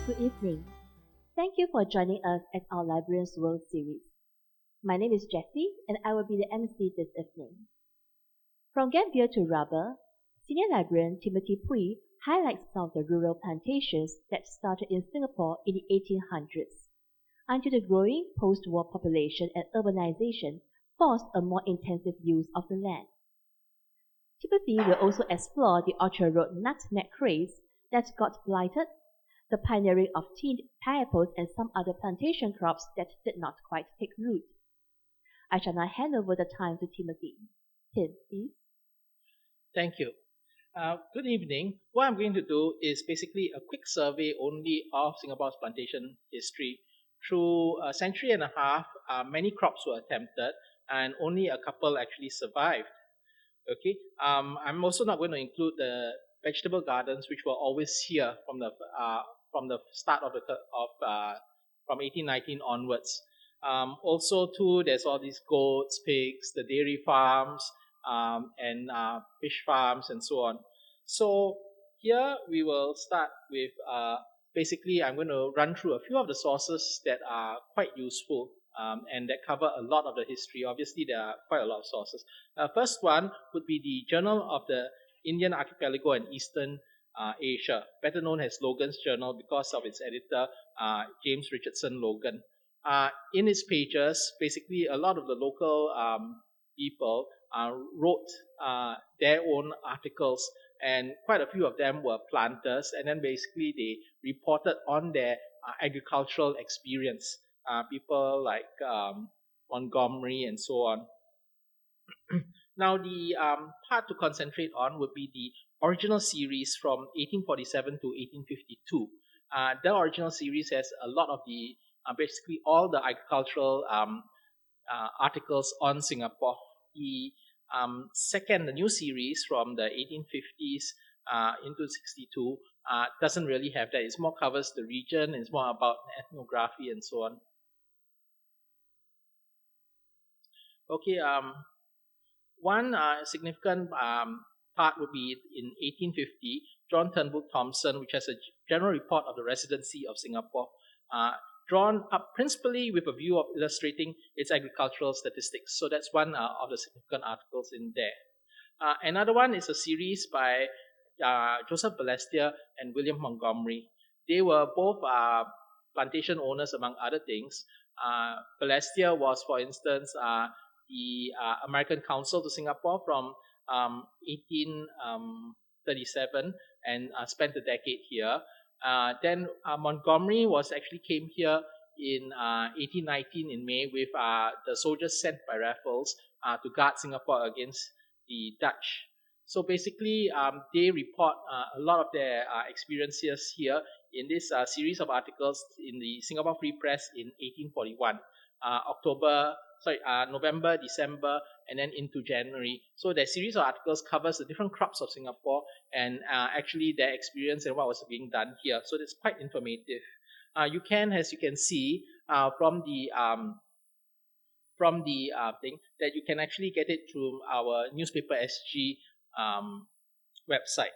Good evening. Thank you for joining us at our Librarian's World series. My name is Jessie and I will be the MC this evening. From Gambier to rubber, Senior Librarian Timothy Pwee highlights some of the rural plantations that started in Singapore in the 1800s, until the growing post-war population and urbanisation forced a more intensive use of the land. Timothy will also explore the Orchard Road nutmeg craze that got blighted, the pioneering of tinned pineapples and some other plantation crops that did not quite take root. I shall now hand over the time to Timothy. Tim, please. Thank you. Good evening. What I'm going to do is basically a quick survey only of Singapore's plantation history. Through a century and a half, many crops were attempted and only a couple actually survived. Okay. I'm also not going to include the vegetable gardens, which were always here from the start of from 1819 onwards. Also, too, there's all these goats, pigs, the dairy farms, and fish farms, and so on. So here we will start with basically I'm going to run through a few of the sources that are quite useful and that cover a lot of the history. Obviously, there are quite a lot of sources. First one would be the Journal of the Indian Archipelago and Eastern Asia, better known as Logan's Journal because of its editor, James Richardson Logan. In its pages, basically a lot of the local people wrote their own articles, and quite a few of them were planters, and then basically they reported on their agricultural experience. People like Montgomery and so on. Now, the part to concentrate on would be the original series from 1847 to 1852. The original series has a lot of the basically all the agricultural articles on Singapore. The the new series from the 1850s into 62 doesn't really have that. It's more covers the region, it's more about ethnography and so on. Okay, one significant part would be in 1850, John Turnbull Thomson, which has a general report of the residency of Singapore, drawn up principally with a view of illustrating its agricultural statistics. So that's one of the significant articles in there. Another one is a series by Joseph Balestier and William Montgomery. They were both plantation owners, among other things. Balestier was, for instance, the American Consul to Singapore from 1837 and spent a decade here. Then Montgomery came here in 1819 in May with the soldiers sent by Raffles to guard Singapore against the Dutch. So basically, they report a lot of their experiences here in this series of articles in the Singapore Free Press in 1841. November, December, and then into January. So their series of articles covers the different crops of Singapore and actually their experience and what was being done here. So that's quite informative. As you can see from the thing, that you can actually get it through our newspaper SG website.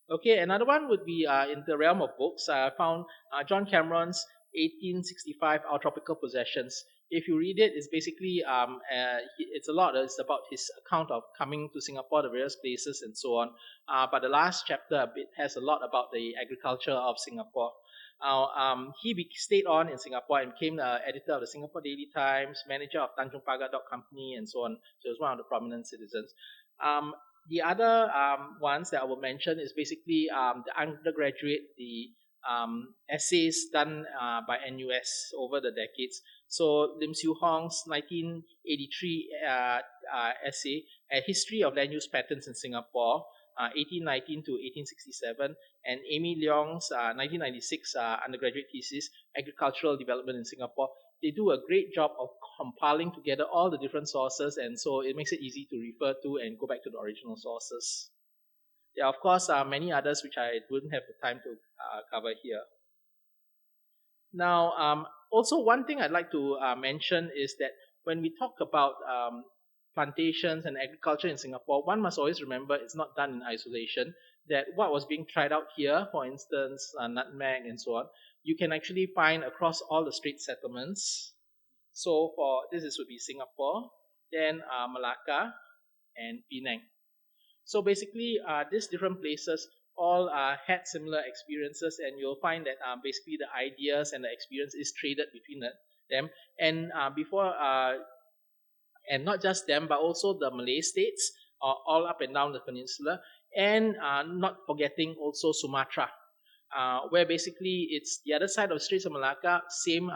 Okay, another one would be in the realm of books. I found John Cameron's 1865 Our Tropical Possessions. If you read it, it's basically it's about his account of coming to Singapore, the various places and so on. But the last chapter has a lot about the agriculture of Singapore. He stayed on in Singapore and became the editor of the Singapore Daily Times, manager of Tanjung Pagar Company, and so on. So he was one of the prominent citizens. The other ones that I will mention is basically the undergraduate, the essays done by NUS over the decades. So Lim Siew Hong's 1983 essay, A History of Land Use Patterns in Singapore, 1819 to 1867, and Amy Leong's 1996 undergraduate thesis, Agricultural Development in Singapore. They do a great job of compiling together all the different sources, and so it makes it easy to refer to and go back to the original sources. There are, of course, many others which I wouldn't have the time to cover here. Now, also one thing I'd like to mention is that when we talk about plantations and agriculture in Singapore, one must always remember it's not done in isolation. That what was being tried out here, for instance, nutmeg and so on, you can actually find across all the Straits settlements. So for this would be Singapore, then Malacca and Penang. So basically, these different places all had similar experiences, and you'll find that basically the ideas and the experience is traded between them. And and not just them, but also the Malay states, all up and down the peninsula, and not forgetting also Sumatra, where basically it's the other side of the Straits of Malacca, same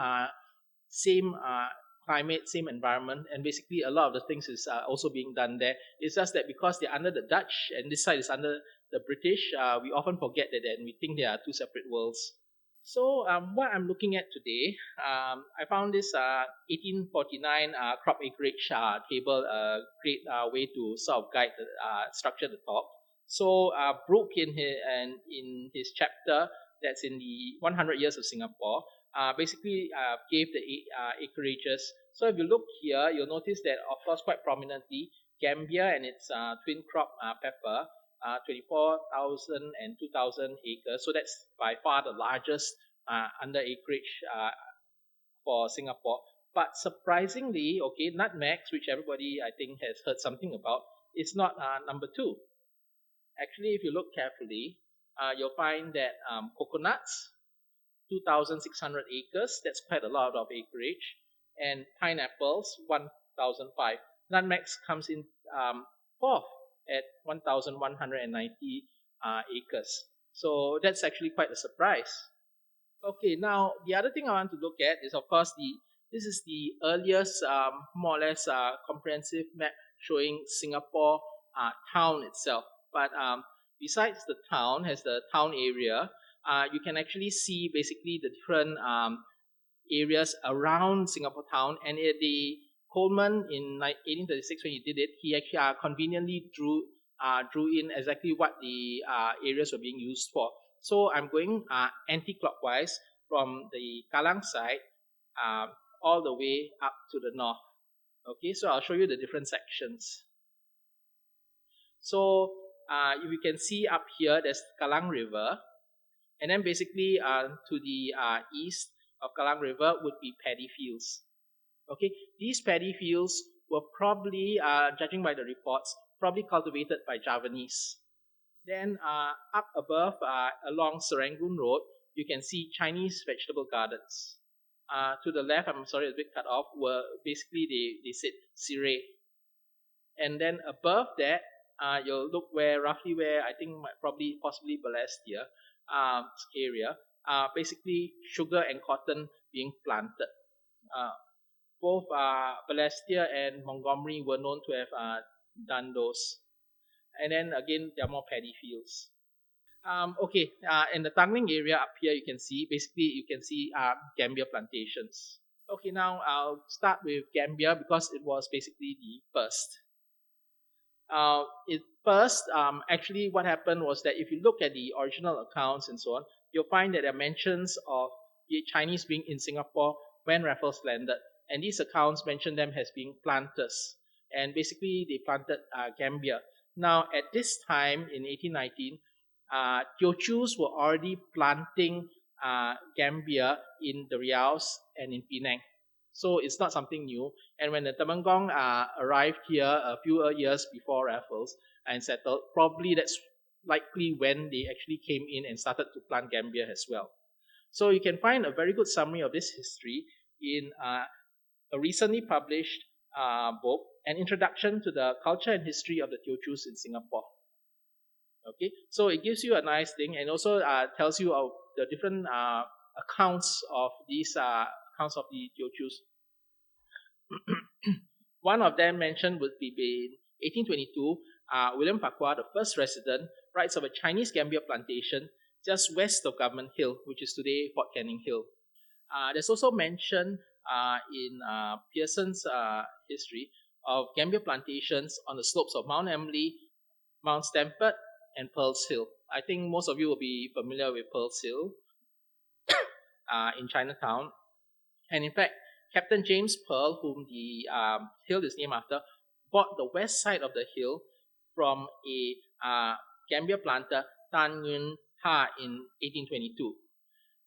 climate, same environment, and basically a lot of the things is also being done there. It's just that because they're under the Dutch and this side is under the British, we often forget that and we think they are two separate worlds. So what I'm looking at today, I found this 1849 crop acreage table, a great way to sort of guide the structure the talk. So Brooke in his chapter that's in the 100 years of Singapore, basically gave the acreages. So if you look here, you'll notice that of course quite prominently Gambier and its twin crop pepper, 24,000 and 2,000 acres. So that's by far the largest under acreage for Singapore. But surprisingly, okay, nutmegs, which everybody I think has heard something about, is not number two. Actually, if you look carefully, you'll find that coconuts, 2,600 acres, that's quite a lot of acreage, and pineapples, 1,005. Nutmegs comes in fourth at 1,190 acres. So that's actually quite a surprise. Okay, now the other thing I want to look at is, of course, this is the earliest, more or less, comprehensive map showing Singapore town itself. But besides the town, has the town area, you can actually see basically the different areas around Singapore town. And the Coleman in 1836, when he did it, he actually conveniently drew in exactly what the areas were being used for. So I'm going anti-clockwise from the Kallang side all the way up to the north. Okay, so I'll show you the different sections. So you can see up here, there's Kallang River. And then basically to the east of Kallang River would be paddy fields. Okay, these paddy fields were probably, judging by the reports, probably cultivated by Javanese. Then up above along Serangoon Road, you can see Chinese vegetable gardens. To the left, I'm sorry, it's a bit cut off, were basically they said Sireh. And then above that, you'll look roughly where I think probably possibly Balestier area, basically sugar and cotton being planted. Both Balestier and Montgomery were known to have done those. And then again, there are more paddy fields. Okay, in the Tanglin area up here, you can see Gambier plantations. Okay, now I'll start with Gambier because it was basically the first. Actually, what happened was that if you look at the original accounts and so on, you'll find that there are mentions of the Chinese being in Singapore when Raffles landed, and these accounts mention them as being planters, and basically they planted Gambier. Now, at this time in 1819, Teochews were already planting Gambier in the Riaus and in Penang. So it's not something new. And when the Temenggung arrived here a few years before Raffles and settled, probably that's likely when they actually came in and started to plant Gambier as well. So you can find a very good summary of this history in a recently published book, An Introduction to the Culture and History of the Teochews in Singapore. Okay, so it gives you a nice thing, and also tells you of the different accounts of these accounts of the Teochews. One of them mentioned would be in 1822, William Pakwa, the first resident, writes of a Chinese Gambier plantation just west of Government Hill, which is today Fort Canning Hill. There's also mention in Pearson's history of Gambier plantations on the slopes of Mount Emily, Mount Stamford, and Pearl's Hill. I think most of you will be familiar with Pearl's Hill in Chinatown. And in fact, Captain James Pearl, whom the hill is named after, bought the west side of the hill from a Gambier planter, Tan Yun Ha, in 1822.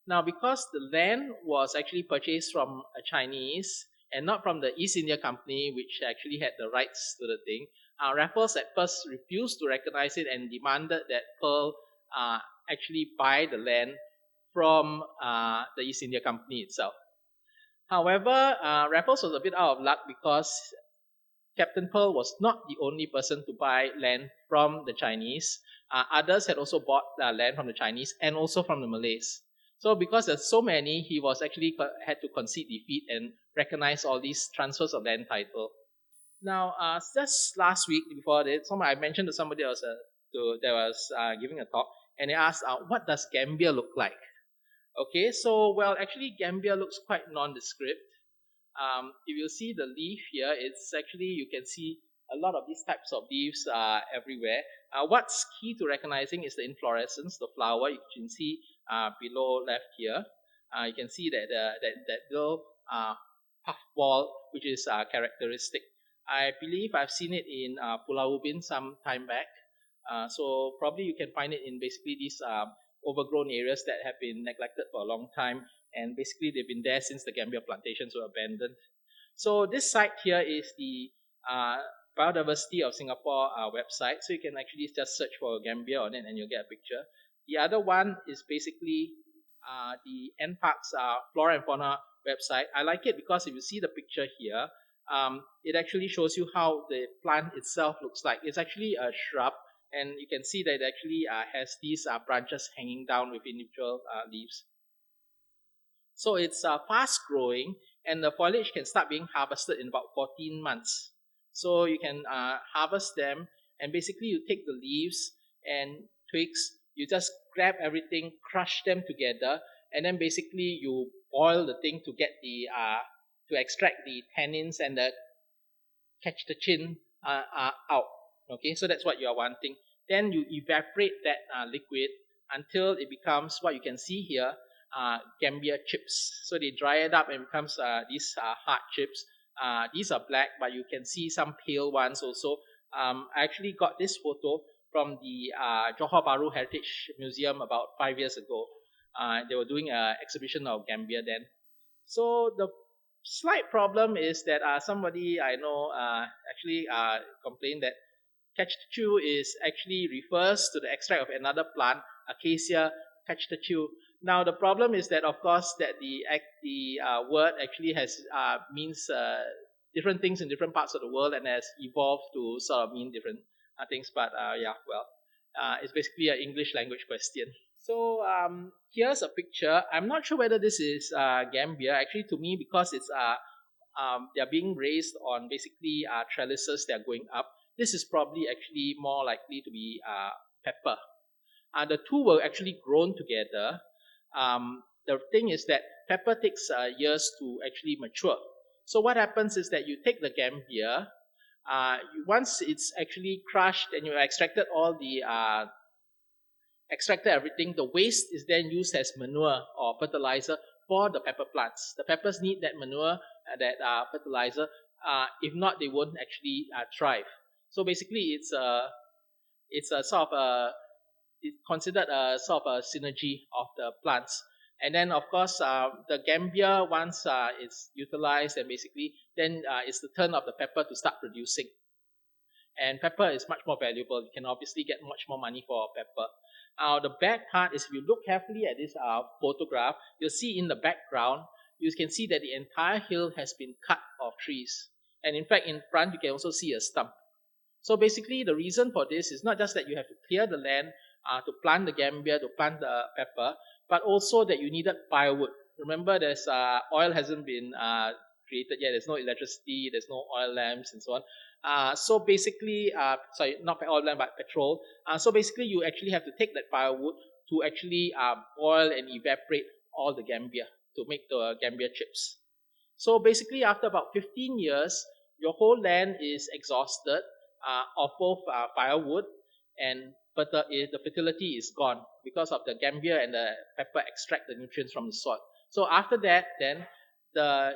Now, because the land was actually purchased from a Chinese and not from the East India Company, which actually had the rights to the thing, Raffles at first refused to recognize it and demanded that Pearl actually buy the land from the East India Company itself. However, Raffles was a bit out of luck because Captain Pearl was not the only person to buy land from the Chinese. Others had also bought land from the Chinese and also from the Malays. So because there's so many, he was actually had to concede defeat and recognize all these transfers of land title. Now, just last week before this, I mentioned to somebody else that was giving a talk, and they asked, "What does Gambier look like?" Okay, so well, actually, Gambier looks quite nondescript. If you see the leaf here, it's actually, you can see a lot of these types of leaves everywhere. What's key to recognizing is the inflorescence, the flower. You can see below left here. You can see that little puff ball, which is characteristic. I believe I've seen it in Pulau Ubin some time back. So probably you can find it in basically these overgrown areas that have been neglected for a long time, and basically they've been there since the Gambier plantations were abandoned. So this site here is the Biodiversity of Singapore website, so you can actually just search for Gambier on it and you'll get a picture. The other one is basically the NParks Flora and Fauna website. I like it because if you see the picture here, it actually shows you how the plant itself looks like. It's actually a shrub, and you can see that it actually has these branches hanging down with individual leaves. So it's fast growing, and the foliage can start being harvested in about 14 months. So you can harvest them, and basically you take the leaves and twigs, you just grab everything, crush them together, and then basically you boil the thing to get the to extract the tannins and the catch the chin out. Okay, so that's what you are wanting. Then you evaporate that liquid until it becomes what you can see here, Gambier chips. So they dry it up and it becomes these hard chips. These are black, but you can see some pale ones also. I actually got this photo from the Johor Bahru Heritage Museum about 5 years ago. They were doing an exhibition of Gambier then. So the slight problem is that somebody I know actually complained that Cachtachu is actually refers to the extract of another plant, Acacia cachtachu. Now the problem is that of course that the word actually has means different things in different parts of the world and has evolved to sort of mean different things. But yeah, well, it's basically an English language question. So here's a picture. I'm not sure whether this is Gambier. Actually, to me, because it's they're being raised on basically trellises that are going up. This is probably actually more likely to be pepper. The two were actually grown together. The thing is that pepper takes years to actually mature. So what happens is that you take the Gambier. Once it's actually crushed and you extracted all the extracted everything, the waste is then used as manure or fertilizer for the pepper plants. The peppers need that manure, that fertilizer. If not, they won't actually thrive. So basically, it's a sort of it's considered a sort of a synergy of the plants. And then, of course, the Gambier once it's utilized, and basically then it's the turn of the pepper to start producing. And pepper is much more valuable. You can obviously get much more money for pepper. The back part is, if you look carefully at this photograph, you'll see in the background, you can see that the entire hill has been cut of trees. And in fact, in front, you can also see a stump. So basically, the reason for this is not just that you have to clear the land to plant the Gambier, to plant the pepper, but also that you needed firewood. Remember, there's oil hasn't been created yet. There's no electricity, there's no oil lamps, and so on. So basically, sorry, not oil lamp, but petrol. So basically, you actually have to take that firewood to actually boil and evaporate all the Gambier to make the Gambier chips. So basically, after about 15 years, your whole land is exhausted of both firewood, and the fertility is gone because of the Gambier and the pepper extract the nutrients from the soil. So after that, then the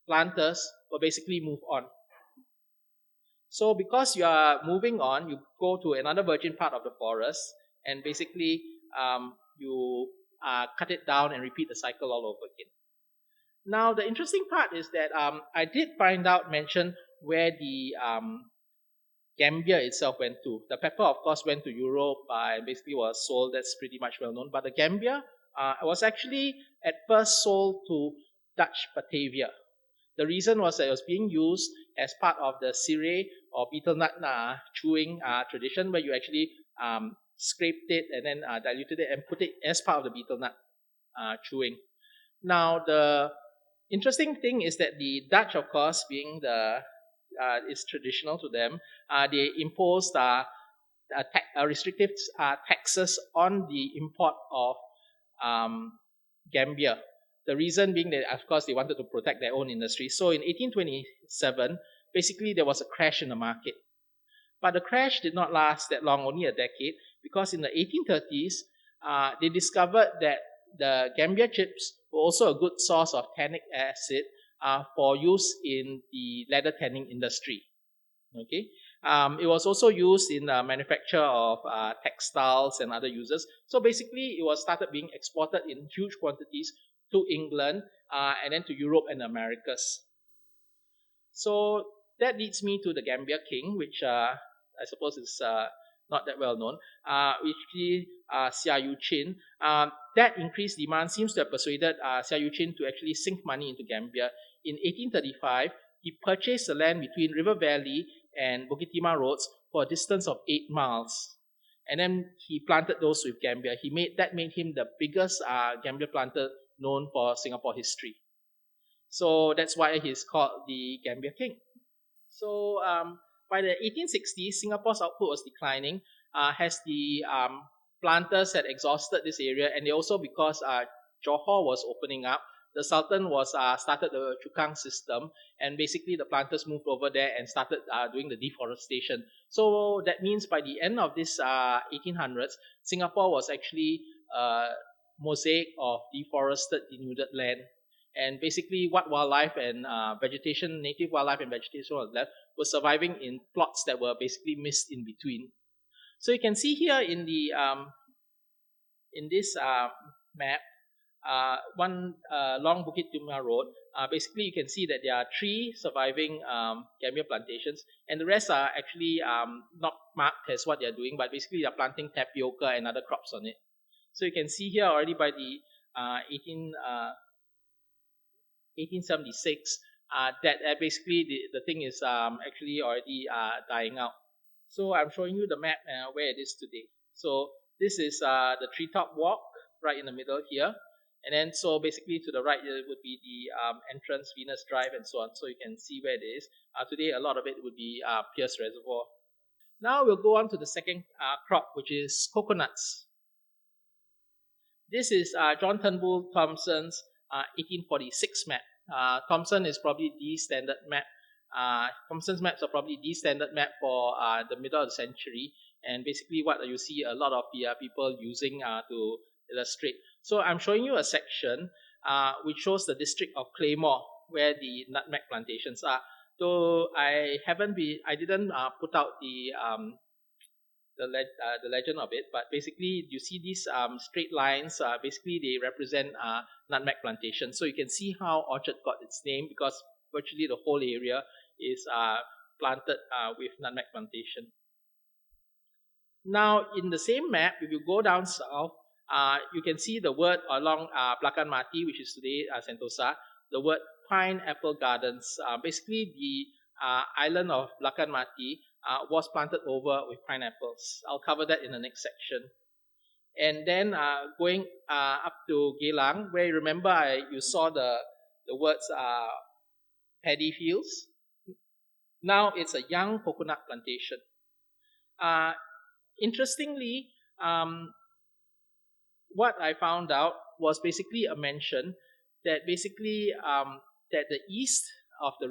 planters will basically move on. So because you are moving on, you go to another virgin part of the forest, and basically you cut it down and repeat the cycle all over again. Now the interesting part is that I did find out mention where the Gambier itself went to. The pepper, of course, went to Europe and basically was sold. That's pretty much well known. But the Gambier was actually at first sold to Dutch Batavia. The reason was that it was being used as part of the sireh or betel nut chewing tradition, where you actually scraped it and then diluted it and put it as part of the betel nut chewing. Now, the interesting thing is that the Dutch, of course, being the is traditional to them, they imposed restrictive taxes on the import of um, Gambier. The reason being that, of course, they wanted to protect their own industry. So in 1827, basically there was a crash in the market. But the crash did not last that long, only a decade, because in the 1830s, they discovered that the Gambier chips were also a good source of tannic acid for use in the leather tanning industry. Okay, it was also used in the manufacture of textiles and other uses. So basically, it was started being exported in huge quantities to England and then to Europe and the Americas. So that leads me to the Gambier King, which I suppose is not that well known, which is Xia Yuqin. That increased demand seems to have persuaded Xia Yuqin to actually sink money into Gambier. In 1835, he purchased the land between River Valley and Bukit Timah roads for a distance of 8 miles. And then he planted those with Gambier. That made him the biggest Gambier planter known for Singapore history. So that's why he's called the Gambier King. So by the 1860s, Singapore's output was declining as the planters had exhausted this area, and they also because Johor was opening up, the Sultan was started the Chukang system, and basically the planters moved over there and started doing the deforestation. So that means by the end of this 1800s, Singapore was actually a mosaic of deforested, denuded land, and basically what wildlife and vegetation, native wildlife and vegetation was left was surviving in plots that were basically missed in between. So you can see here in this map, one long Bukit Timah road. Basically, you can see that there are 3 surviving Gambier plantations, and the rest are actually not marked as what they are doing, but basically they are planting tapioca and other crops on it. So you can see here already by the 1876 that basically the thing is actually already dying out. So I'm showing you the map where it is today. So this is the treetop walk right in the middle here. And then so basically to the right it would be the entrance, Venus Drive, and so on. So you can see where it is. Today a lot of it would be Pierce Reservoir. Now we'll go on to the second crop, which is coconuts. This is John Turnbull Thompson's 1846 map. Thomson is probably the standard map. Thomson's maps are probably the standard map for the middle of the century, and basically what you see a lot of the people using to illustrate. So I'm showing you a section which shows the district of Claymore, where the nutmeg plantations are. So I didn't put out the legend of it, but basically you see these straight lines. Basically, they represent nutmeg plantation. So you can see how Orchard got its name because virtually the whole area is planted with nutmeg plantation. Now, in the same map, if you go down south, you can see the word along Plakan Mati, which is today Sentosa, the word pineapple gardens. Basically, the island of Plakan Mati was planted over with pineapples. I'll cover that in the next section. And then going up to Geylang, where you remember you saw the words paddy fields. Now it's a young coconut plantation. Interestingly, what I found out was basically a mention that basically that the east of the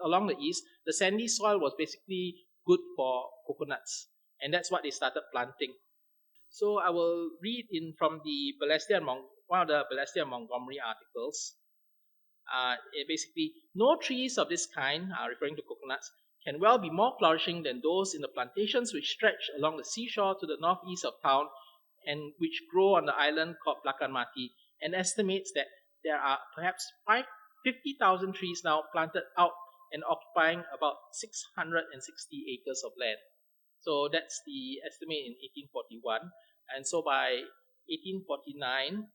along the east, the sandy soil was basically good for coconuts, and that's what they started planting. So I will read in from the one of the Balestier and Montgomery articles. It basically, no trees of this kind, referring to coconuts, can well be more flourishing than those in the plantations which stretch along the seashore to the northeast of town and which grow on the island called Blakan Mati, and estimates that there are perhaps 50,000 trees now planted out and occupying about 660 acres of land. So that's the estimate in 1841. And so by 1849,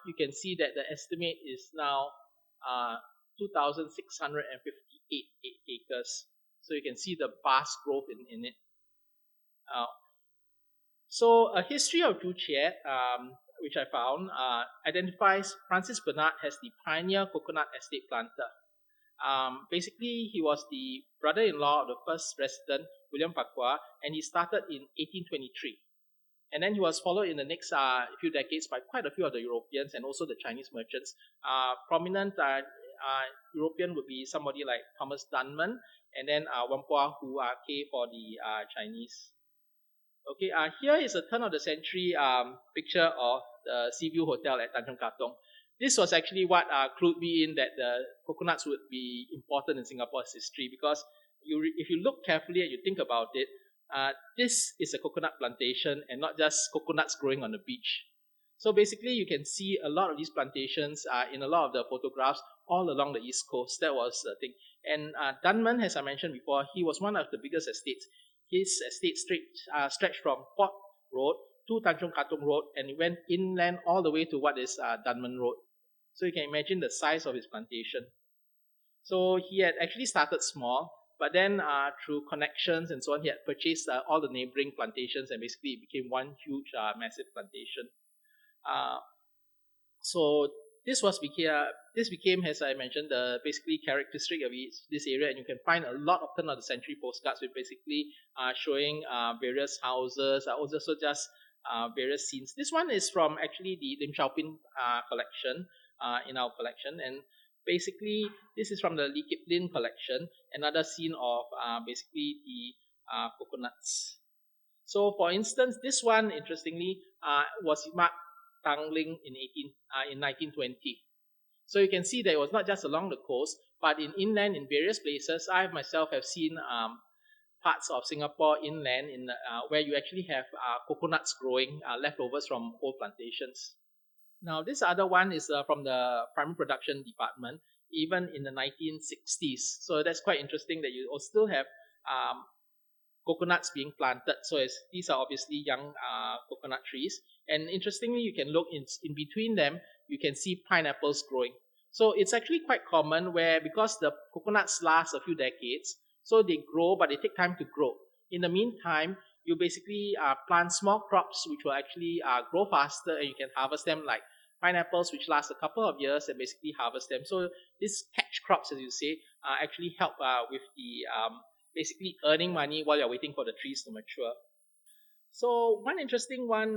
you can see that the estimate is now 2,658 acres. So you can see the vast growth in it. Uh, so a history of Chu Chiat, which I found, identifies Francis Bernard as the pioneer coconut estate planter. Basically, he was the brother-in-law of the first resident, William Farquhar, and he started in 1823. And then he was followed in the next few decades by quite a few of the Europeans and also the Chinese merchants. Prominent European would be somebody like Thomas Dunman, and then Whampoa, who came for the Chinese. Okay, here is a turn of the century picture of the Seaview Hotel at Tanjong Katong. This was actually what clued me in that the coconuts would be important in Singapore's history, because if you look carefully and you think about it, this is a coconut plantation and not just coconuts growing on the beach. So basically, you can see a lot of these plantations in a lot of the photographs all along the east coast. That was the thing. And Dunman, as I mentioned before, he was one of the biggest estates. His estate stretched from Port Road to Tanjong Katong Road, and he went inland all the way to what is Dunman Road. So you can imagine the size of his plantation. So he had actually started small, but then through connections and so on, he had purchased all the neighboring plantations, and basically it became one huge, massive plantation. So this became, as I mentioned, the basically characteristic of this area, and you can find a lot of turn of the century postcards with basically showing various houses, also just various scenes. This one is from actually the Lim Chao Pin collection in our collection, and basically this is from the Lee Kip Lin collection, another scene of basically the coconuts. So, for instance, this one, interestingly, was marked Tangling in 1920. So you can see that it was not just along the coast, but in inland in various places. I myself have seen parts of Singapore inland where you actually have coconuts growing, leftovers from old plantations. Now, this other one is from the primary production department, even in the 1960s. So that's quite interesting that you still have coconuts being planted. So these are obviously young coconut trees. And interestingly, you can look in between them, you can see pineapples growing. So it's actually quite common where, because the coconuts last a few decades, so they grow, but they take time to grow. In the meantime, you basically plant small crops which will actually grow faster, and you can harvest them, like pineapples, which last a couple of years, and basically harvest them. So these catch crops, as you say, actually help with the basically earning money while you're waiting for the trees to mature. So one interesting one,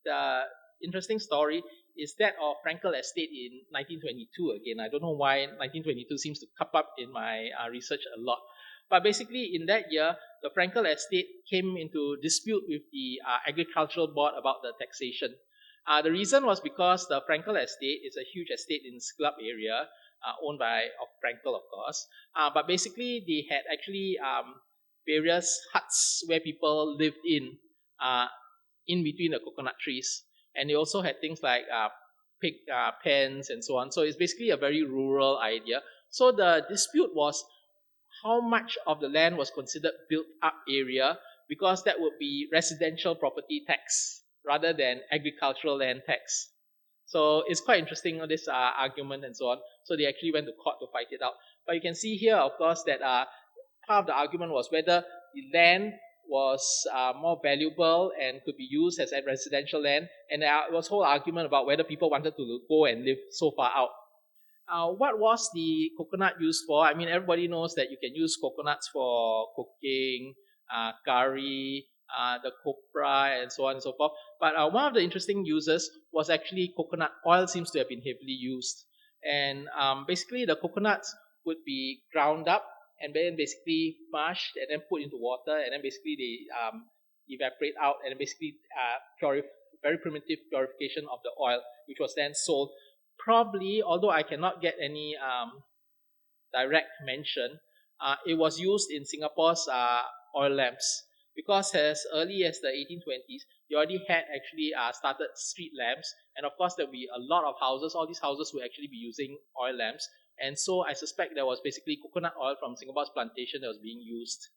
the interesting story is that of Frankel Estate in 1922. Again, I don't know why 1922 seems to come up in my research a lot. But basically, in that year, the Frankel Estate came into dispute with the Agricultural Board about the taxation. The reason was because the Frankel Estate is a huge estate in Sclub area, owned by of Frankel, of course. But basically, they had actually various huts where people lived in between the coconut trees, and they also had things like pig pens and so on. So it's basically a very rural idea. So the dispute was how much of the land was considered built up area, because that would be residential property tax rather than agricultural land tax. So it's quite interesting, this argument and so on. So they actually went to court to fight it out. But you can see here, of course, that part of the argument was whether the land was more valuable and could be used as a residential land. And there was a whole argument about whether people wanted to go and live so far out. What was the coconut used for? I mean, everybody knows that you can use coconuts for cooking, curry, the copra, and so on and so forth. But one of the interesting uses was actually coconut oil seems to have been heavily used. And basically, the coconuts would be ground up and then basically mashed and then put into water, and then basically they evaporate out, and then basically very primitive purification of the oil, which was then sold. Probably, although I cannot get any direct mention, it was used in Singapore's oil lamps. Because as early as the 1820s, they already had actually started street lamps, and of course there will be a lot of houses. All these houses will actually be using oil lamps, and so I suspect there was basically coconut oil from Singapore's plantation that was being used.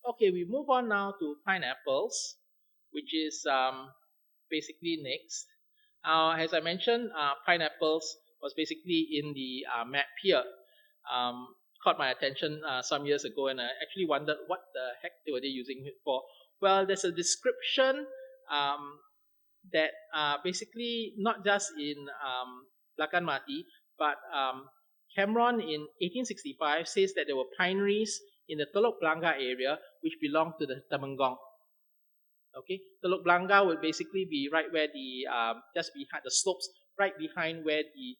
Okay, we move on now to pineapples, which is basically next. As I mentioned, pineapples was basically in the map here. Caught my attention some years ago, and I actually wondered what the heck were they using it for. Well, there's a description that basically not just in Lakan Mati, but Cameron in 1865 says that there were pineries in the Teluk Blangah area which belonged to the Temenggung. Okay, Teluk Blangah would basically be right where the just behind the slopes, right behind where the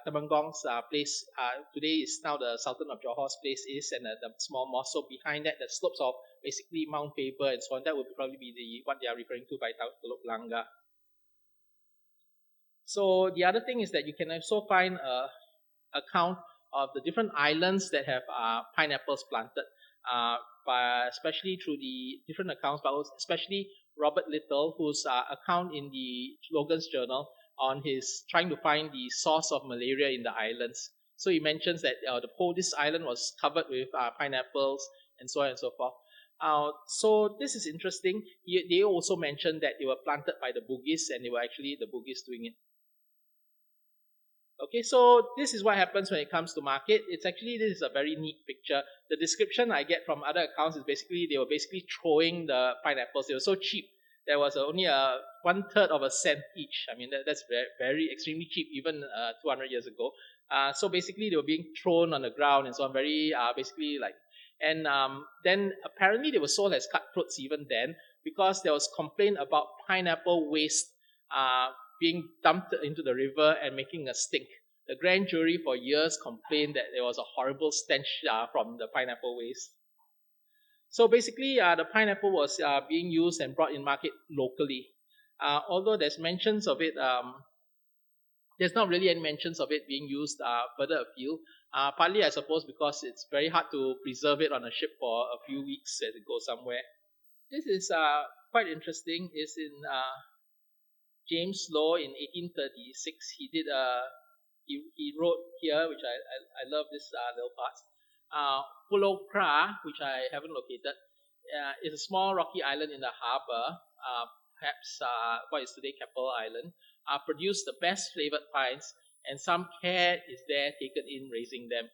Temenggong's place today is now the Sultan of Johor's place is, and the small mosque. So behind that, the slopes of basically Mount Faber and so on. That would probably be what they are referring to by Teluk Blangah. So the other thing is that you can also find a account of the different islands that have pineapples planted, especially through the different accounts, but especially Robert Little, whose account in the Logan's Journal on his trying to find the source of malaria in the islands. So he mentions that this island was covered with pineapples and so on and so forth. So this is interesting. They also mentioned that they were planted by the Bugis, and they were actually the Bugis doing it. Okay, so this is what happens when it comes to market. This is a very neat picture. The description I get from other accounts is basically they were basically throwing the pineapples. They were so cheap. There was only a 1/3 of a cent each. I mean, that's very, very extremely cheap, even 200 years ago. So basically they were being thrown on the ground and so on, very basically like, and then apparently they were sold as cutthroats even then, because there was complaint about pineapple waste being dumped into the river and making a stink. The grand jury for years complained that there was a horrible stench from the pineapple waste. So basically, the pineapple was being used and brought in market locally. Although there's mentions of it, there's not really any mentions of it being used further afield. Partly, I suppose, because it's very hard to preserve it on a ship for a few weeks as it goes somewhere. This is quite interesting. It's in James Law in 1836. He wrote here, which I love this little part. Pulau Kra, which I haven't located, is a small rocky island in the harbor, perhaps what is today Keppel Island, produce the best flavored pines, and some care is there taken in raising them.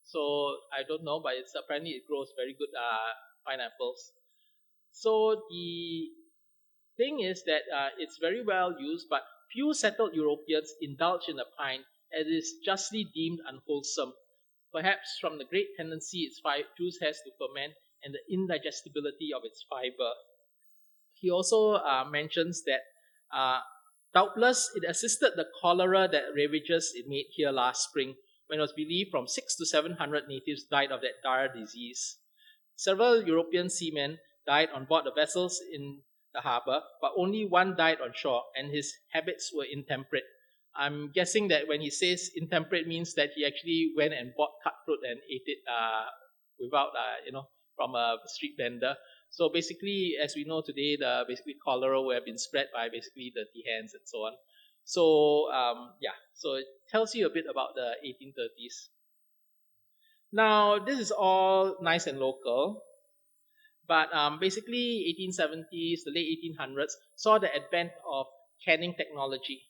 So I don't know, but apparently it grows very good pineapples. So the thing is that it's very well used, but few settled Europeans indulge in the pine as it is justly deemed unwholesome, perhaps from the great tendency its juice has to ferment and the indigestibility of its fiber. He also mentions that uh, doubtless it assisted the cholera that ravages it made here last spring, when it was believed from 600 to 700 natives died of that dire disease. Several European seamen died on board the vessels in the harbor, but only one died on shore, and his habits were intemperate. I'm guessing that when he says intemperate means that he actually went and bought cutthroat and ate it without, from a street vendor. So basically, as we know today, the basically cholera would have been spread by basically dirty hands and so on. So so it tells you a bit about the 1830s. Now, this is all nice and local, but basically 1870s, the late 1800s saw the advent of canning technology.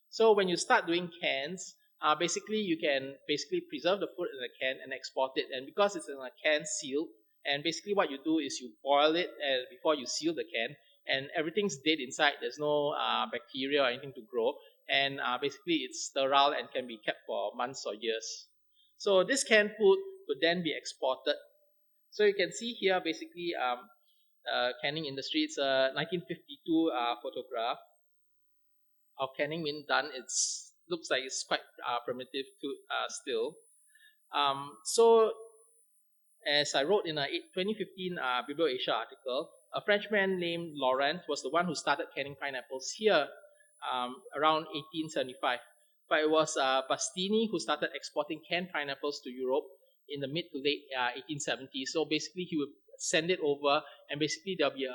So when you start doing cans, basically you can basically preserve the food in a can and export it. And because it's in a can seal, and basically what you do is you boil it before you seal the can, and everything's dead inside. There's no bacteria or anything to grow, and basically it's sterile and can be kept for months or years. So this canned food would then be exported. So you can see here basically canning industry. It's a 1952 photograph of canning being done. It's looks like it's quite primitive still. So as I wrote in a 2015 Biblio Asia article, a Frenchman named Laurent was the one who started canning pineapples here around 1875. but it was Bastini who started exporting canned pineapples to Europe in the mid to late 1870s. So basically, he would send it over, and basically there'll be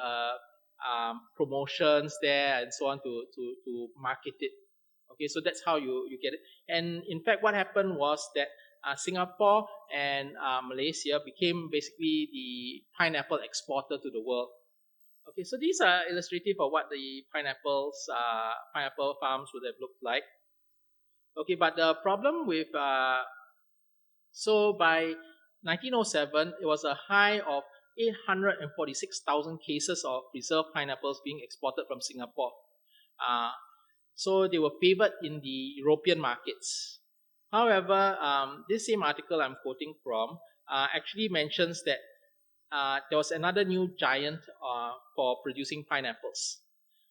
promotions there and so on to market it. Okay, so that's how you get it. And in fact, what happened was that Singapore and Malaysia became basically the pineapple exporter to the world. Okay, so these are illustrative of what the pineapple farms would have looked like. Okay, but the problem with so by 1907, it was a high of 846,000 cases of preserved pineapples being exported from Singapore. Uh, so they were favored in the European markets. However, this same article I'm quoting from actually mentions that there was another new giant for producing pineapples.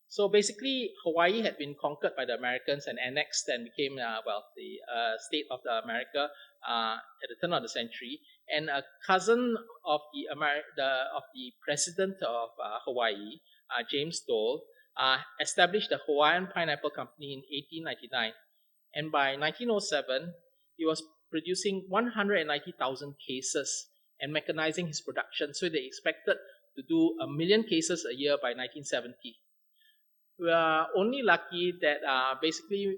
So basically, Hawaii had been conquered by the Americans and annexed and became, the state of the America at the turn of the century. And a cousin of the president of Hawaii, James Dole, established the Hawaiian Pineapple Company in 1899. And by 1907, he was producing 190,000 cases and mechanizing his production. So they expected to do 1,000,000 cases a year by 1970. We are only lucky that basically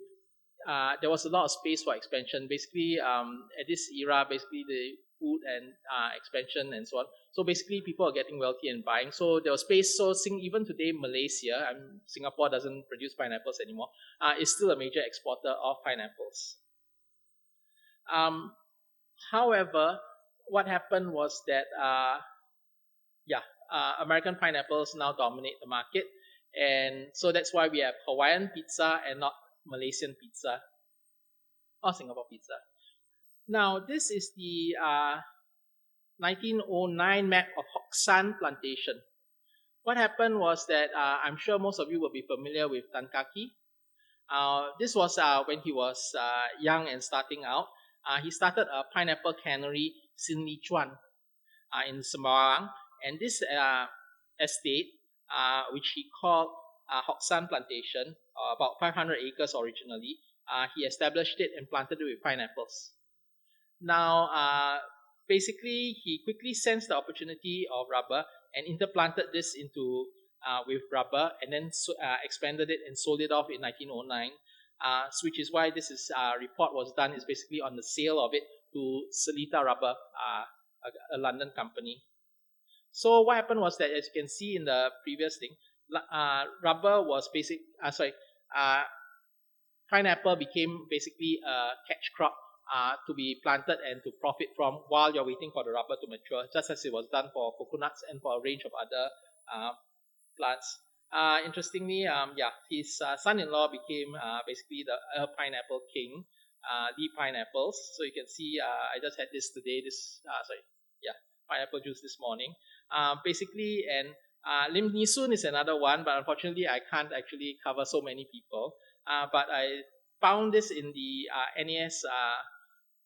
there was a lot of space for expansion. Basically, at this era, basically the food and expansion and so on. So basically, people are getting wealthy and buying. So there was space. So even today, Malaysia, Singapore doesn't produce pineapples anymore, is still a major exporter of pineapples. However, what happened was that American pineapples now dominate the market, and so that's why we have Hawaiian pizza and not Malaysian pizza or Singapore pizza. Now, this is the 1909 map of Hock San Plantation. What happened was that I'm sure most of you will be familiar with Tankaki. This was when he was young and starting out. He started a pineapple cannery, Sin Li Chuan, in Semarang, and this estate, which he called Hock San Plantation, about 500 acres originally, he established it and planted it with pineapples. Now, basically, he quickly sensed the opportunity of rubber and interplanted this into with rubber, and then expanded it and sold it off in 1909. Which is why this report was done, is basically on the sale of it to Selita Rubber, a London company. So what happened was that, as you can see in the previous thing, rubber was pineapple became basically a catch crop to be planted and to profit from while you're waiting for the rubber to mature, just as it was done for coconuts and for a range of other plants. Interestingly, his son-in-law became basically the pineapple king, Lee Pineapples. So you can see, I just had this today. Pineapple juice this morning. Basically, and Lim Nisun is another one, but unfortunately, I can't actually cover so many people. But I found this in the NAS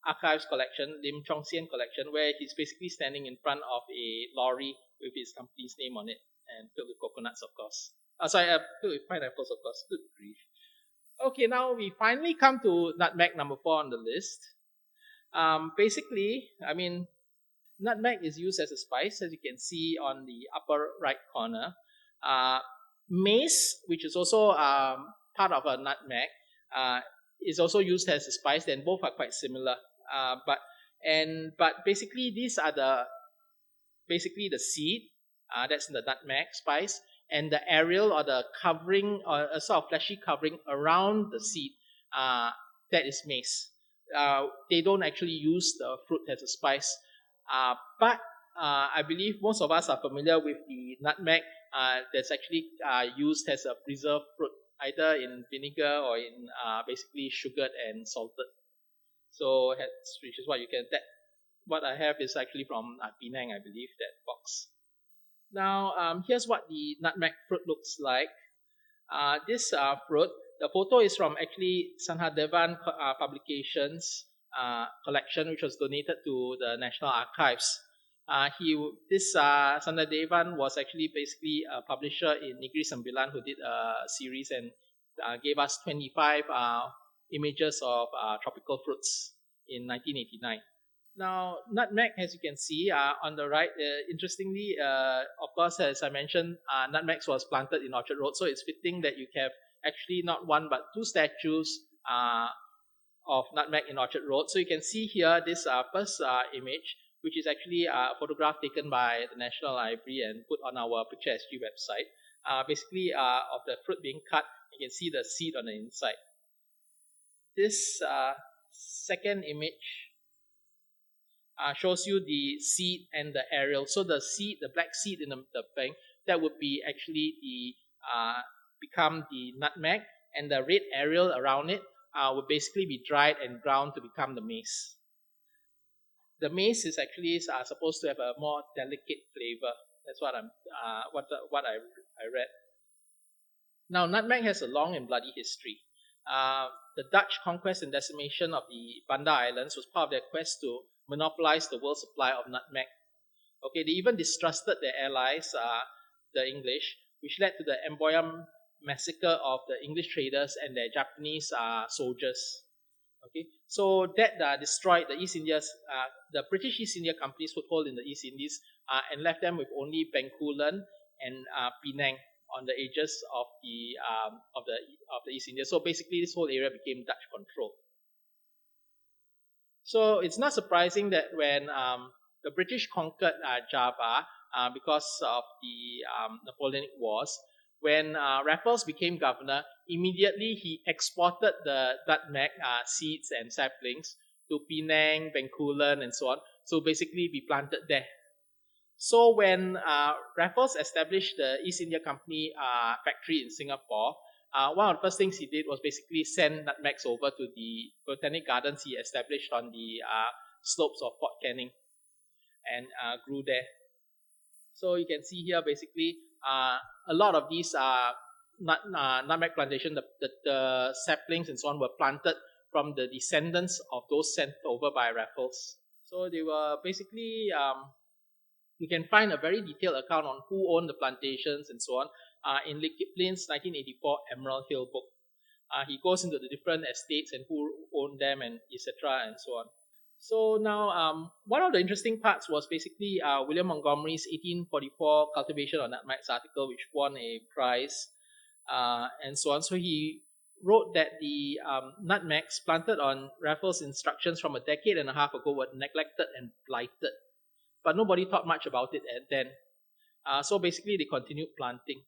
archives collection, Lim Chong Sien collection, where he's basically standing in front of a lorry with his company's name on it and filled with coconuts, of course. Filled with pineapples, of course. Good grief. Okay, now we finally come to nutmeg, number 4 on the list. Basically, nutmeg is used as a spice, as you can see on the upper right corner. Mace, which is also part of a nutmeg, is also used as a spice, and both are quite similar. But basically, these are the seed, that's the nutmeg spice, and the areole, or the covering, or a sort of fleshy covering around the seed, that is mace. They don't actually use the fruit as a spice, but I believe most of us are familiar with the nutmeg that's actually used as a preserved fruit, either in vinegar or in basically sugared and salted. So which is what you can. What I have is actually from Penang, I believe, that box. Now, here's what the nutmeg fruit looks like. This fruit, the photo is from actually Sanhadevan Publications collection, which was donated to the National Archives. Sanhadevan was actually basically a publisher in Negri Sembilan who did a series and gave us 25 images of tropical fruits in 1989. Now, nutmeg, as you can see on the right, interestingly, of course, as I mentioned, nutmeg was planted in Orchard Road, so it's fitting that you have actually not one but two statues of nutmeg in Orchard Road. So you can see here this first image, which is actually a photograph taken by the National Library and put on our Picture SG website. Basically, of the fruit being cut, you can see the seed on the inside. This second image shows you the seed and the aerial. So the seed, the black seed in the bank, that would be actually the become the nutmeg, and the red aerial around it would basically be dried and ground to become the maize. The maize is actually supposed to have a more delicate flavor. That's what I read. Now, nutmeg has a long and bloody history. The Dutch conquest and decimation of the Banda Islands was part of their quest to monopolize the world supply of nutmeg. Okay, they even distrusted their allies, the English, which led to the Emboyam massacre of the English traders and their Japanese soldiers. Okay, so that destroyed the East India's, the British East India Company's foothold in the East Indies, and left them with only Bencoolen and Penang on the edges of the East India. So basically, this whole area became Dutch control. So it's not surprising that when the British conquered Java because of the Napoleonic Wars, when Raffles became governor, immediately he exported the nutmeg seeds and saplings to Penang, Bencoolen, and so on. So basically, be planted there. So when Raffles established the East India Company factory in Singapore, one of the first things he did was basically send nutmegs over to the botanic gardens he established on the slopes of Fort Canning and grew there. So you can see here basically a lot of these nutmeg plantation, the saplings and so on were planted from the descendants of those sent over by Raffles. So they were basically you can find a very detailed account on who owned the plantations and so on in Lee Kipling's 1984 Emerald Hill book. He goes into the different estates and who owned them and etc. and so on. So now, one of the interesting parts was basically William Montgomery's 1844 Cultivation of Nutmegs article, which won a prize and so on. So he wrote that the nutmegs planted on Raffles' instructions from a decade and a half ago were neglected and blighted. But nobody thought much about it then. So basically, they continued planting.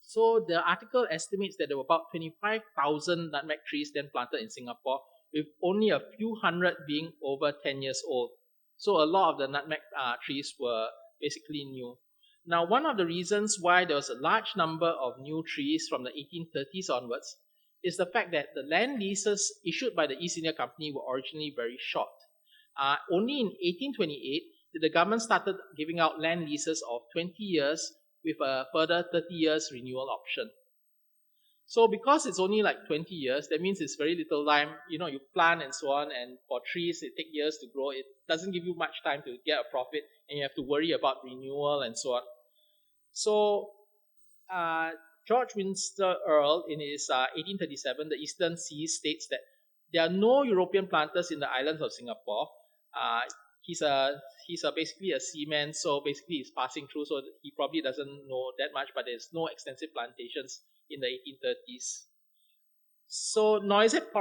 So the article estimates that there were about 25,000 nutmeg trees then planted in Singapore, with only a few hundred being over 10 years old. So a lot of the nutmeg trees were basically new. Now, one of the reasons why there was a large number of new trees from the 1830s onwards is the fact that the land leases issued by the East India Company were originally very short. Only in 1828 the government started giving out land leases of 20 years with a further 30 years renewal option. So because it's only like 20 years, that means it's very little time. You plant and so on, and for trees, it takes years to grow. It doesn't give you much time to get a profit, and you have to worry about renewal and so on. So George Winster Earle, in his 1837, The Eastern Seas, states that there are no European planters in the islands of Singapore. He's basically a seaman, so basically he's passing through, so he probably doesn't know that much, but there's no extensive plantations in the 1830s. So nor is it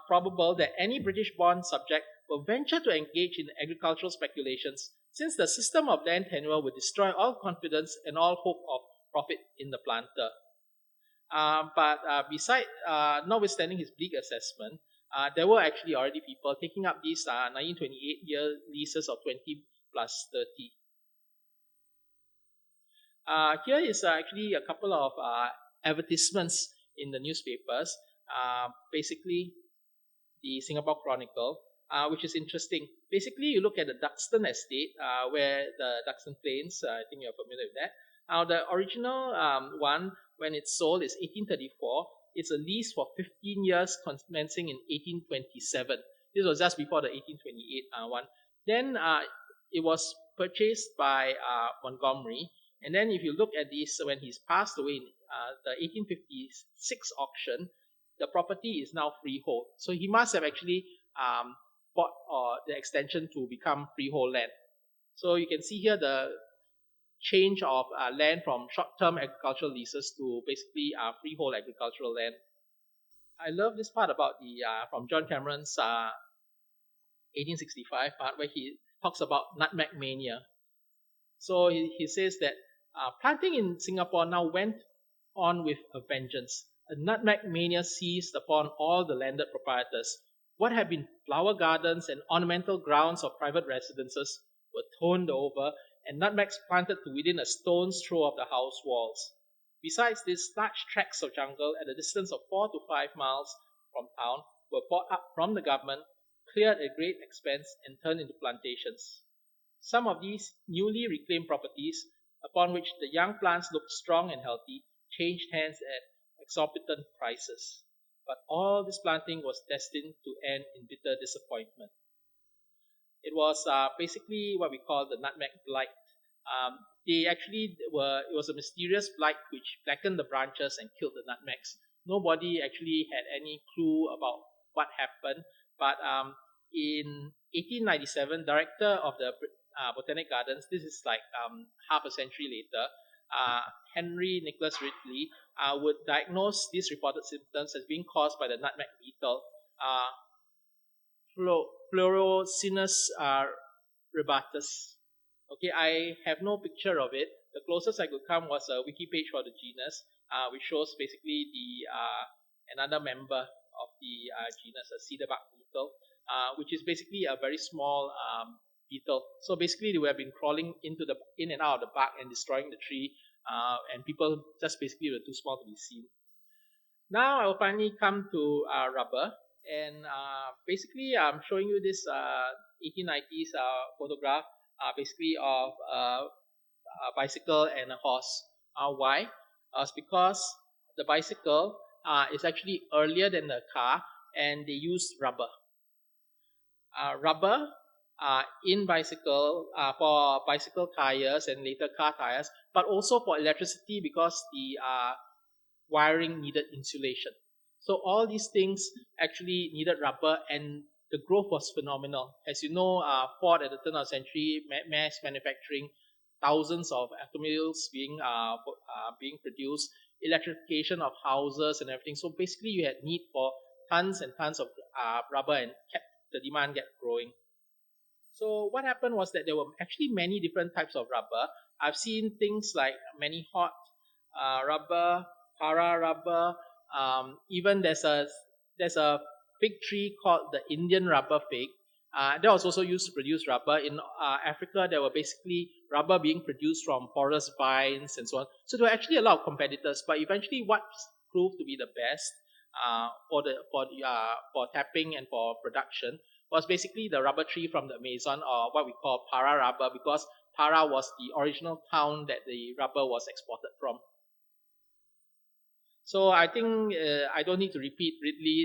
probable that any British-born subject will venture to engage in agricultural speculations, since the system of land tenure would destroy all confidence and all hope of profit in the planter. But notwithstanding his bleak assessment, there were actually already people taking up these 1928-year leases of 20 plus 30. Here is actually a couple of advertisements in the newspapers. Basically, the Singapore Chronicle, which is interesting. Basically, you look at the Duxton estate, where the Duxton Plains, I think you're familiar with that. Now, the original one, when it's sold, is 1834. It's a lease for 15 years, commencing in 1827. This was just before the 1828 one. Then it was purchased by Montgomery. And then if you look at this, when he's passed away in the 1856 auction, the property is now freehold. So he must have actually bought the extension to become freehold land. So you can see here the change of land from short-term agricultural leases to basically freehold agricultural land. I love this part about the from John Cameron's 1865 part where he talks about nutmeg mania. So he says that planting in Singapore now went on with a vengeance. A nutmeg mania seized upon all the landed proprietors. What had been flower gardens and ornamental grounds of private residences were toned over, and nutmegs planted to within a stone's throw of the house walls. Besides this, large tracts of jungle at a distance of 4 to 5 miles from town were bought up from the government, cleared at great expense, and turned into plantations. Some of these newly reclaimed properties, upon which the young plants looked strong and healthy, changed hands at exorbitant prices. But all this planting was destined to end in bitter disappointment. It was basically what we call the nutmeg blight. It was a mysterious blight which blackened the branches and killed the nutmegs. Nobody actually had any clue about what happened, but in 1897, director of the Botanic Gardens, this is like half a century later, Henry Nicholas Ridley would diagnose these reported symptoms as being caused by the nutmeg beetle, Fluorocinus rebatus. Okay, I have no picture of it. The closest I could come was a wiki page for the genus, which shows basically the another member of the genus, a cedarbark beetle, which is basically a very small beetle. So basically, they would have been crawling in and out of the bark and destroying the tree, and people just basically were too small to be seen. Now I will finally come to rubber, and basically I'm showing you this 1890s photograph, basically of a bicycle and a horse. Why? It's because the bicycle is actually earlier than the car, and they use rubber. Rubber in bicycle for bicycle tires and later car tires, but also for electricity because the wiring needed insulation. So all these things actually needed rubber, and the growth was phenomenal. As you know, Ford at the turn of the century, mass manufacturing, thousands of automobiles being produced, electrification of houses and everything. So basically, you had need for tons and tons of rubber, and kept the demand kept growing. So what happened was that there were actually many different types of rubber. I've seen things like many hot rubber, para rubber. Even there's a fig tree called the Indian rubber fig. That was also used to produce rubber. In Africa, there were basically rubber being produced from forest vines and so on. So there were actually a lot of competitors. But eventually, what proved to be the best for tapping and for production was basically the rubber tree from the Amazon, or what we call Para rubber, because Para was the original town that the rubber was exported from. So I think I don't need to repeat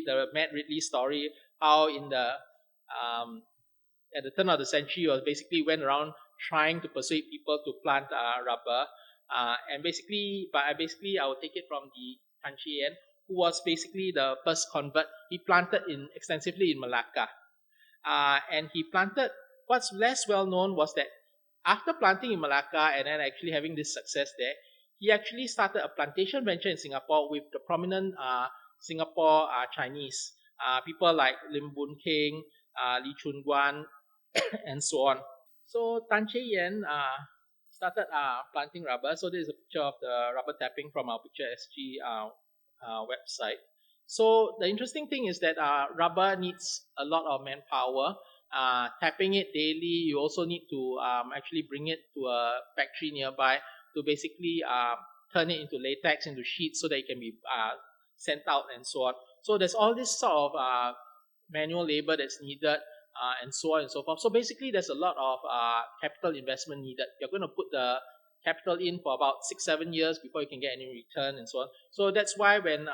the Matt Ridley story, how at the turn of the century, was basically went around trying to persuade people to plant rubber, and I will take it from the Tan Chien, who was basically the first convert. He planted extensively in Malacca. And he planted. What's less well known was that after planting in Malacca and then actually having this success there, he actually started a plantation venture in Singapore with the prominent Singapore Chinese people like Lim Boon Keng, Lee Chun Guan, and so on. So Tan Che Yen started planting rubber. So this is a picture of the rubber tapping from our Picture SG website. So the interesting thing is that rubber needs a lot of manpower. Tapping it daily, you also need to actually bring it to a factory nearby to basically turn it into latex, into sheets, so that it can be sent out and so on. So there's all this sort of manual labor that's needed, and so on and so forth. So basically, there's a lot of capital investment needed. You're going to put the capital in for about 6-7 years before you can get any return and so on. So that's why when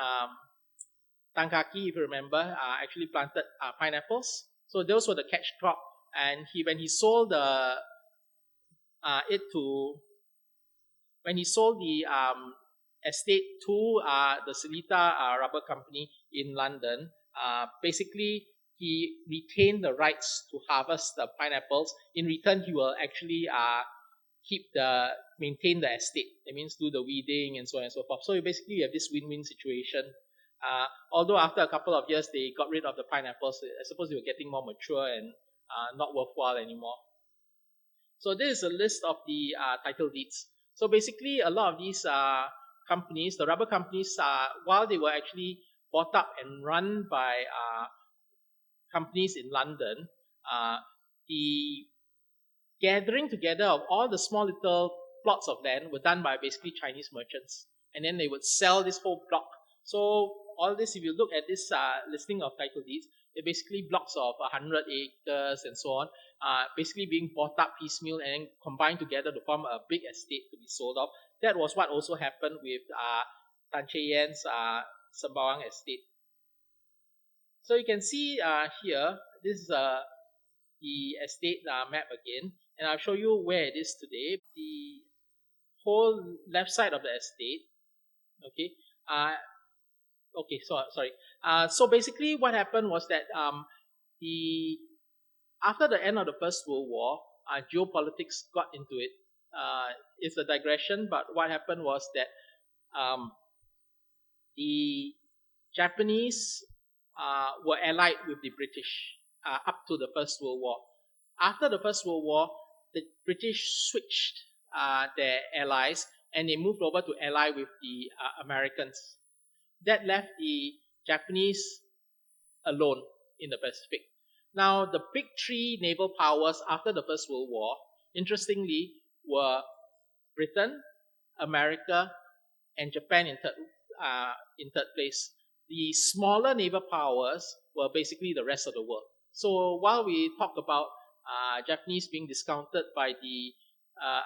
Tankaki, if you remember, actually planted pineapples. So those were the catch crop, and when he sold the estate to the Selita Rubber Company in London. Basically, he retained the rights to harvest the pineapples. In return, he will actually maintain the estate. That means do the weeding and so on and so forth. So you basically have this win-win situation. Although after a couple of years they got rid of the pineapples, I suppose they were getting more mature and not worthwhile anymore. So this is a list of the title deeds. So basically, a lot of these companies, the rubber companies, while they were actually bought up and run by companies in London, the gathering together of all the small little plots of land were done by basically Chinese merchants. And then they would sell this whole block. So all this, if you look at this listing of title deeds, they're basically blocks of 100 acres and so on, basically being bought up piecemeal and then combined together to form a big estate to be sold off. That was what also happened with Tan Chay Yan's Sembawang estate. So you can see here, this is the estate map again, and I'll show you where it is today. The whole left side of the estate, okay. Sorry. So basically, what happened was that the after the end of the First World War, geopolitics got into it. It's a digression, but what happened was that the Japanese were allied with the British up to the First World War. After the First World War, the British switched their allies and they moved over to ally with the Americans. That left the Japanese alone in the Pacific. Now, the big three naval powers after the First World War, interestingly, were Britain, America, and Japan in third place. The smaller naval powers were basically the rest of the world. So while we talk about Japanese being discounted by the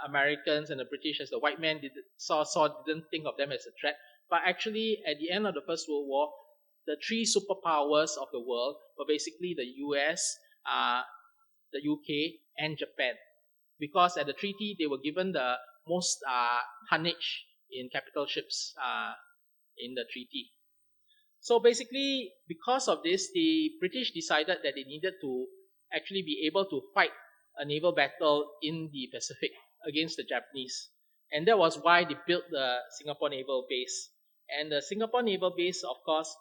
Americans and the British as the white man didn't think of them as a threat, but actually at the end of the First World War, the three superpowers of the world were basically the US, the UK, and Japan. Because at the treaty, they were given the most tonnage in capital ships in the treaty. So basically, because of this, the British decided that they needed to actually be able to fight a naval battle in the Pacific against the Japanese. And that was why they built the Singapore Naval Base. And the Singapore Naval Base, of course,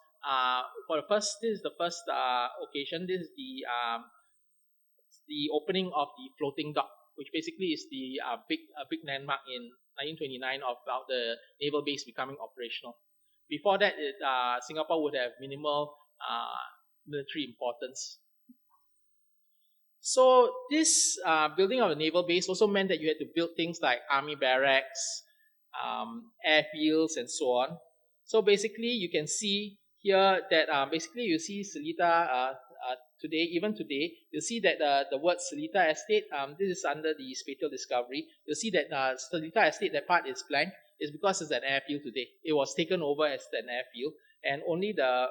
this is the first occasion. This is the opening of the floating dock, which basically is the big landmark in 1929 about the naval base becoming operational. Before that, Singapore would have minimal military importance. So this building of the naval base also meant that you had to build things like army barracks, airfields, and so on. So basically, you can see here that basically you see Selita today, even today, you'll see that the word Selita Estate, this is under the spatial discovery. You'll see that Selita Estate, that part is blank, is because it's an airfield today. It was taken over as an airfield, and only the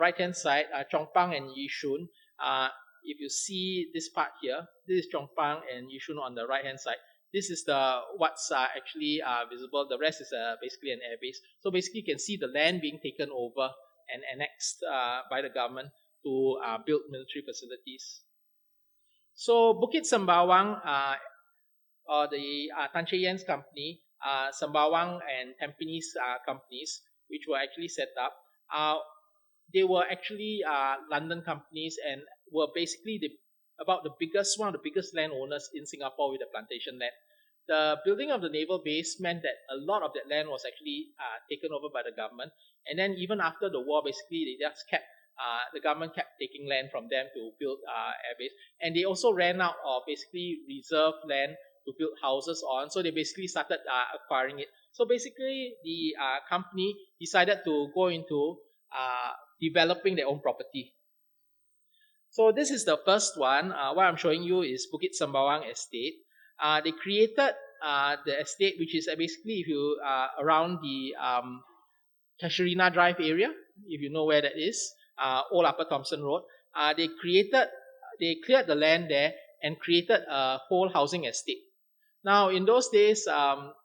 right-hand side, Chongpang and Yishun, if you see this part here, this is Chongpang and Yishun on the right-hand side. This is what's actually visible. The rest is basically an airbase. So basically, you can see the land being taken over and annexed by the government to build military facilities. So Bukit Sembawang, or the Tan Chay Yan's company, Sembawang and Tampines companies, which were actually set up, they were actually London companies and were basically one of the biggest landowners in Singapore with the plantation land. The building of the naval base meant that a lot of that land was actually taken over by the government. And then even after the war, basically they just the government kept taking land from them to build airbase. And they also ran out of basically reserved land to build houses on. So they basically started acquiring it. So basically the company decided to go into developing their own property. So this is the first one. What I'm showing you is Bukit Sembawang Estate. They created the estate, which is basically if you around the Casuarina Drive area, if you know where that is, Old Upper Thomson Road. They cleared the land there and created a whole housing estate. Now, in those days,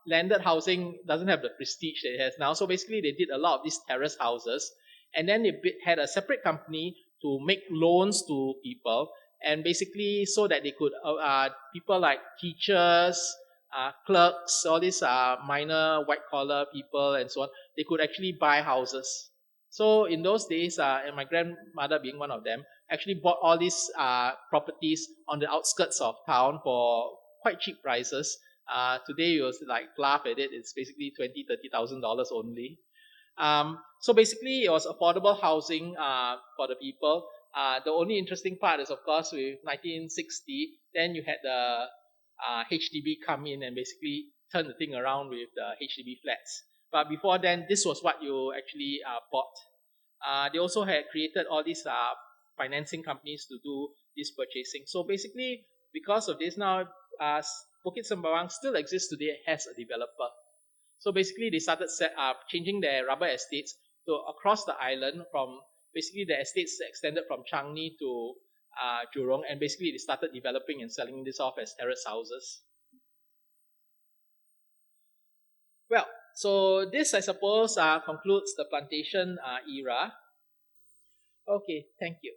landed housing doesn't have the prestige that it has now. So basically, they did a lot of these terrace houses, and then they had a separate company to make loans to people, and basically so that they could people like teachers, clerks, all these minor white collar people, and so on, they could actually buy houses. So in those days, and my grandmother being one of them, actually bought all these properties on the outskirts of town for quite cheap prices. Today you will like laugh at it. It's basically $20,000, $30,000 only. So basically, it was affordable housing for the people. The only interesting part is, of course, with 1960, then you had the HDB come in and basically turn the thing around with the HDB flats. But before then, this was what you actually bought. They also had created all these financing companies to do this purchasing. So basically, because of this, now Bukit Sembawang still exists today as a developer. So basically, they started changing their rubber estates to across the island. From basically the estates extended from Changi to Jurong, and basically they started developing and selling this off as terrace houses. Well, so this, I suppose, concludes the plantation era. Okay, thank you.